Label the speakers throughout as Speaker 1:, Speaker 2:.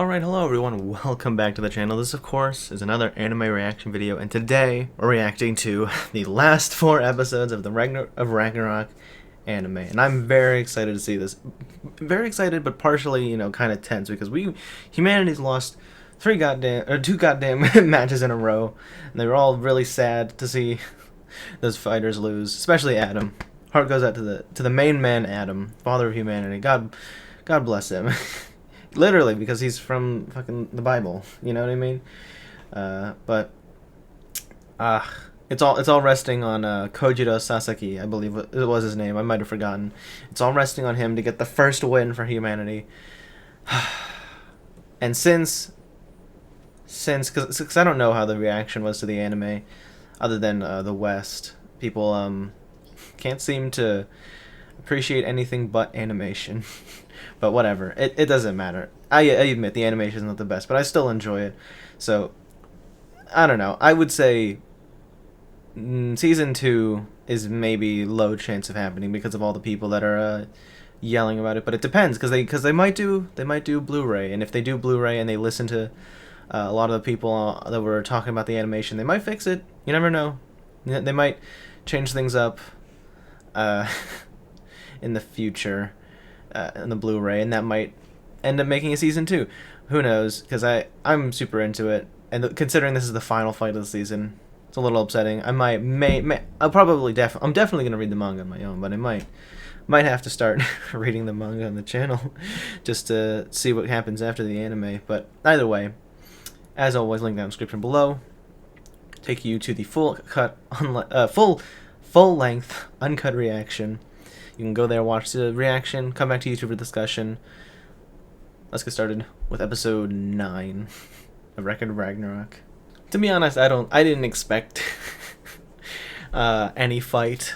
Speaker 1: Alright, hello everyone, welcome back to the channel. This, of course, is another anime reaction video, and today we're reacting to the last 4 episodes of the Ragnarok anime, and I'm very excited to see this. Very excited, but partially, kind of tense, because humanity's lost 2 goddamn matches in a row, and they were all really sad to see those fighters lose, especially Adam. Heart goes out to the main man, Adam, father of humanity. God bless him. Literally, because he's from fucking the Bible. You know what I mean? It's all resting on Kojiro Sasaki, I believe it was his name. I might have forgotten. It's all resting on him to get the first win for humanity. And since because I don't know how the reaction was to the anime, other than the West, people can't seem to appreciate anything but animation. But whatever, it doesn't matter. I admit the animation is not the best, but I still enjoy it. So, I don't know. I would say season 2 is maybe low chance of happening because of all the people that are yelling about it. But it depends, because they might do Blu-ray, and if they do Blu-ray and they listen to a lot of the people that were talking about the animation, they might fix it. You never know. They might change things up in the future. In the Blu-ray, and that might end up making a season 2. Who knows? Because I'm super into it, and considering this is the final fight of the season, it's a little upsetting. I'm definitely gonna read the manga on my own, but I might have to start reading the manga on the channel just to see what happens after the anime. But either way, as always, link down in the description below. Take you to the full length uncut reaction. You can go there, watch the reaction, come back to YouTube for discussion. Let's get started with episode 9 of Ragnarok. To be honest, I didn't expect any fight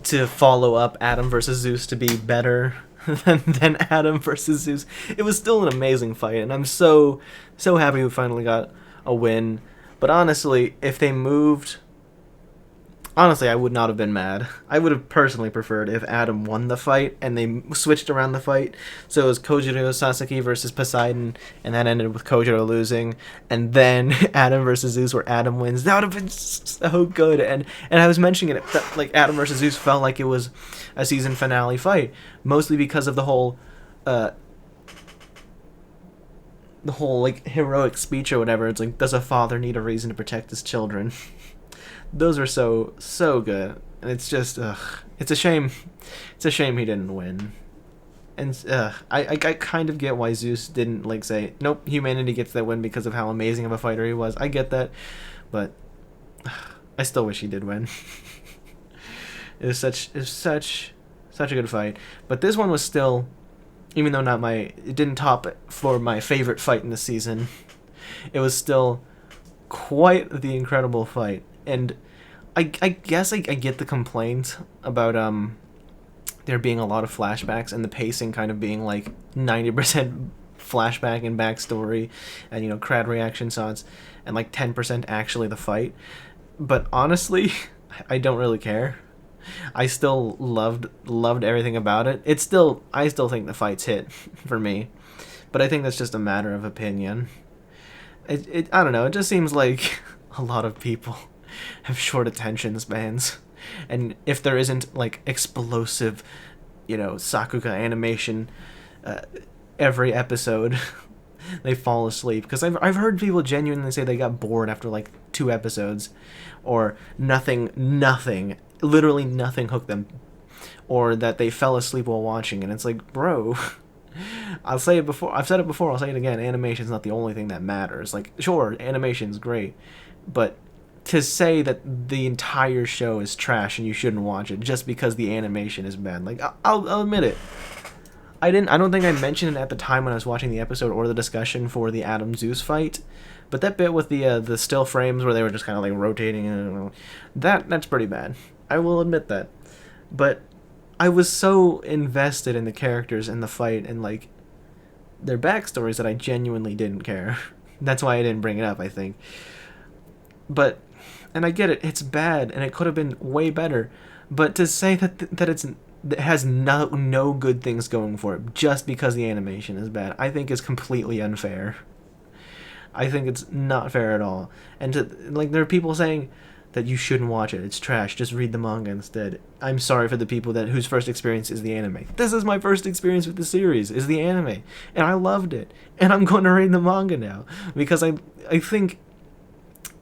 Speaker 1: to follow up Adam versus Zeus to be better than Adam versus Zeus. It was still an amazing fight, and I'm so happy we finally got a win. But honestly, if they moved... Honestly, I would not have been mad. I would have personally preferred if Adam won the fight and they switched around the fight. So it was Kojiro Sasaki versus Poseidon, and that ended with Kojiro losing. And then Adam versus Zeus, where Adam wins. That would have been so good. And I was mentioning it, that, like, Adam versus Zeus felt like it was a season finale fight, mostly because of the whole like heroic speech or whatever. It's like, does a father need a reason to protect his children? Those are so good, and it's just it's a shame he didn't win. And I kind of get why Zeus didn't like say nope, humanity gets that win because of how amazing of a fighter he was. I get that, but I still wish he did win. It was such a good fight. But this one was still, even though it didn't top it for my favorite fight in the season, it was still quite the incredible fight. And I guess I get the complaint about there being a lot of flashbacks and the pacing kind of being like 90% flashback and backstory and crowd reaction shots and like 10% actually the fight. But honestly, I don't really care. I still loved everything about it. I still think the fights hit for me, but I think that's just a matter of opinion. I don't know. It just seems like a lot of people have short attention spans, and if there isn't like explosive Sakuga animation every episode, they fall asleep. Because I've heard people genuinely say they got bored after like 2 episodes, or literally nothing hooked them, or that they fell asleep while watching. And it's like, bro, I've said it before, I'll say it again, animation's not the only thing that matters. Like, sure, animation's great, but to say that the entire show is trash and you shouldn't watch it just because the animation is bad, like, I'll admit it. I don't think I mentioned it at the time when I was watching the episode or the discussion for the Adam Zeus fight, but that bit with the still frames where they were just kind of like rotating and that's pretty bad. I will admit that. But I was so invested in the characters and the fight and like their backstories that I genuinely didn't care. That's why I didn't bring it up, I think. And I get it, it's bad, and it could have been way better. But to say that that has no good things going for it just because the animation is bad, I think is completely unfair. I think it's not fair at all. And there are people saying that you shouldn't watch it. It's trash. Just read the manga instead. I'm sorry for the people that whose first experience is the anime. This is my first experience with the series, is the anime, and I loved it. And I'm going to read the manga now because I think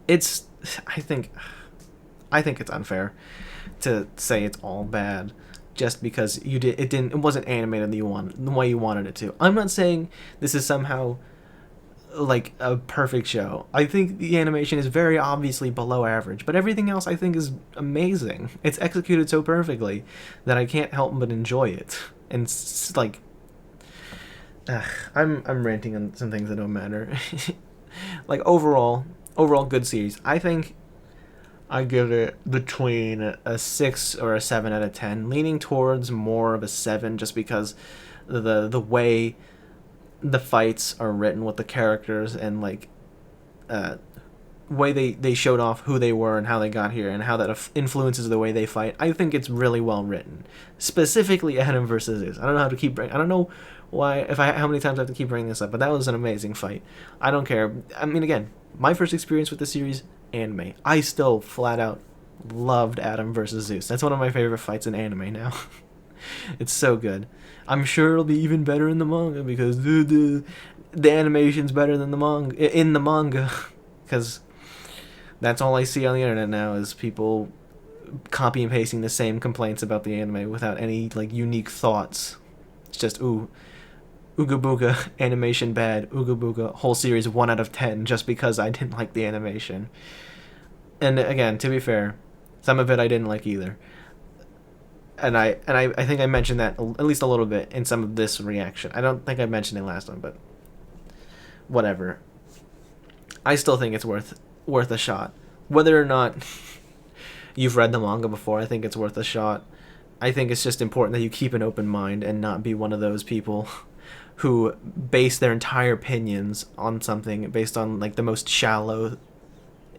Speaker 1: it's I think it's unfair to say it's all bad just because it wasn't animated the way you wanted it to. I'm not saying this is somehow like a perfect show. I think the animation is very obviously below average, but everything else I think is amazing. It's executed so perfectly that I can't help but enjoy it. And it's like, I'm ranting on some things that don't matter. Like overall good series. I think I give it between a 6 or a 7 out of 10, leaning towards more of a 7 just because the way the fights are written with the characters and like way they showed off who they were and how they got here and how that influences the way they fight. I think it's really well written. Specifically Adam versus Zeus. I don't know how to keep I don't know why how many times I have to keep bringing this up, but that was an amazing fight. I don't care. I mean, again, my first experience with the series, anime. I still flat out loved Adam versus Zeus. That's one of my favorite fights in anime now. It's so good. I'm sure it'll be even better in the manga because the animation's better than the manga because that's all I see on the internet now is people copy and pasting the same complaints about the anime without any like unique thoughts. It's just ooga booga, animation bad, ooga booga, whole series 1 out of 10 just because I didn't like the animation. And again, to be fair, some of it I didn't like either. And I think I mentioned that at least a little bit in some of this reaction. I don't think I mentioned it last one, but whatever. I still think it's worth a shot. Whether or not you've read the manga before, I think it's worth a shot. I think it's just important that you keep an open mind and not be one of those people who base their entire opinions on something based on like the most shallow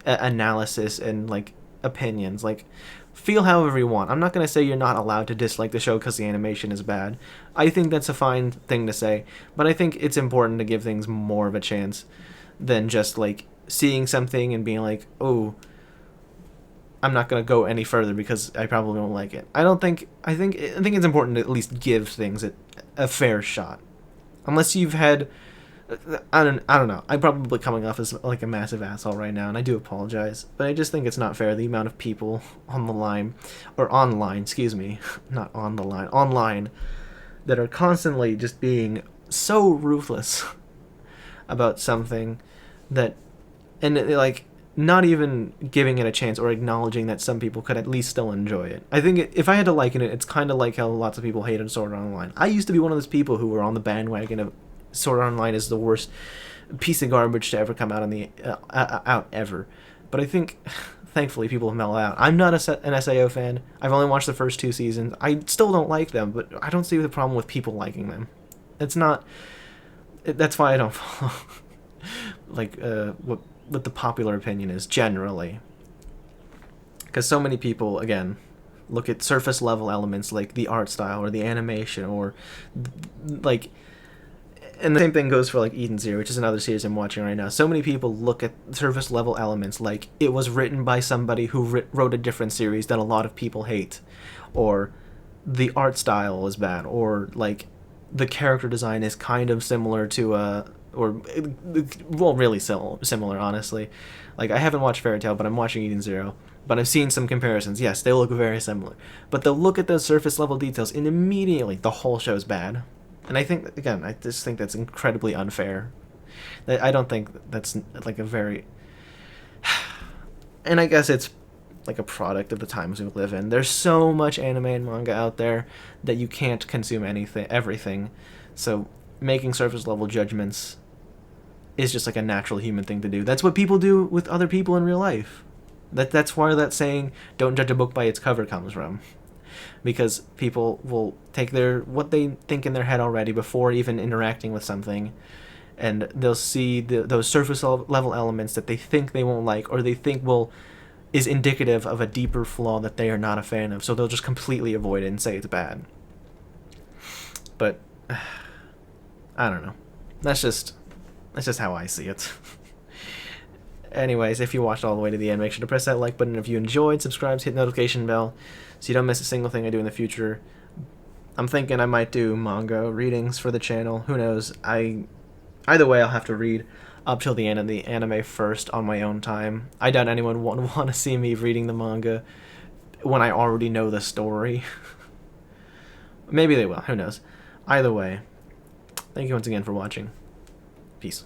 Speaker 1: analysis and like opinions. Like, feel however you want. I'm not going to say you're not allowed to dislike the show because the animation is bad. I think that's a fine thing to say, but I think it's important to give things more of a chance than just like seeing something and being like, oh, I'm not going to go any further because I probably won't like it. I think it's important to at least give things a fair shot. Unless you've had I don't know. I'm probably coming off as like a massive asshole right now, and I do apologize. But I just think it's not fair, the amount of people on the line, or online, excuse me, not on the line, online, that are constantly just being so ruthless about something that, and like, not even giving it a chance or acknowledging that some people could at least still enjoy it. I think if I had to liken it, it's kind of like how lots of people hated Sword Art Online. I used to be one of those people who were on the bandwagon of Sword Art Online is the worst piece of garbage to ever come out on the out ever. But I think, thankfully, people have mellowed out. I'm not an SAO fan. I've only watched the first 2 seasons. I still don't like them, but I don't see the problem with people liking them. It's not. That's why I don't follow like what the popular opinion is generally. Because so many people, again, look at surface level elements like the art style or the animation or like. And the same thing goes for like Eden Zero, which is another series I'm watching right now. So many people look at surface level elements like it was written by somebody who wrote a different series that a lot of people hate, or the art style is bad, or like the character design is kind of similar to really similar, honestly. Like, I haven't watched Fairy Tail, but I'm watching Eden Zero. But I've seen some comparisons. Yes, they look very similar. But they'll look at those surface level details and immediately the whole show's bad. And I think, again, I just think that's incredibly unfair. I don't think that's like a very... And I guess it's like a product of the times we live in. There's so much anime and manga out there that you can't consume everything. So making surface level judgments is just like a natural human thing to do. That's what people do with other people in real life. That's where that saying, don't judge a book by its cover, comes from. Because people will take what they think in their head already before even interacting with something, and they'll see those surface level elements that they think they won't like, or they think is indicative of a deeper flaw that they are not a fan of, so they'll just completely avoid it and say it's bad. but I don't know. That's just how I see it. Anyways, if you watched all the way to the end, make sure to press that like button if you enjoyed, subscribe, hit the notification bell so you don't miss a single thing I do in the future. I'm thinking I might do manga readings for the channel. Who knows? Either way, I'll have to read up till the end of the anime first on my own time. I doubt anyone would want to see me reading the manga when I already know the story. Maybe they will. Who knows? Either way, thank you once again for watching. Peace.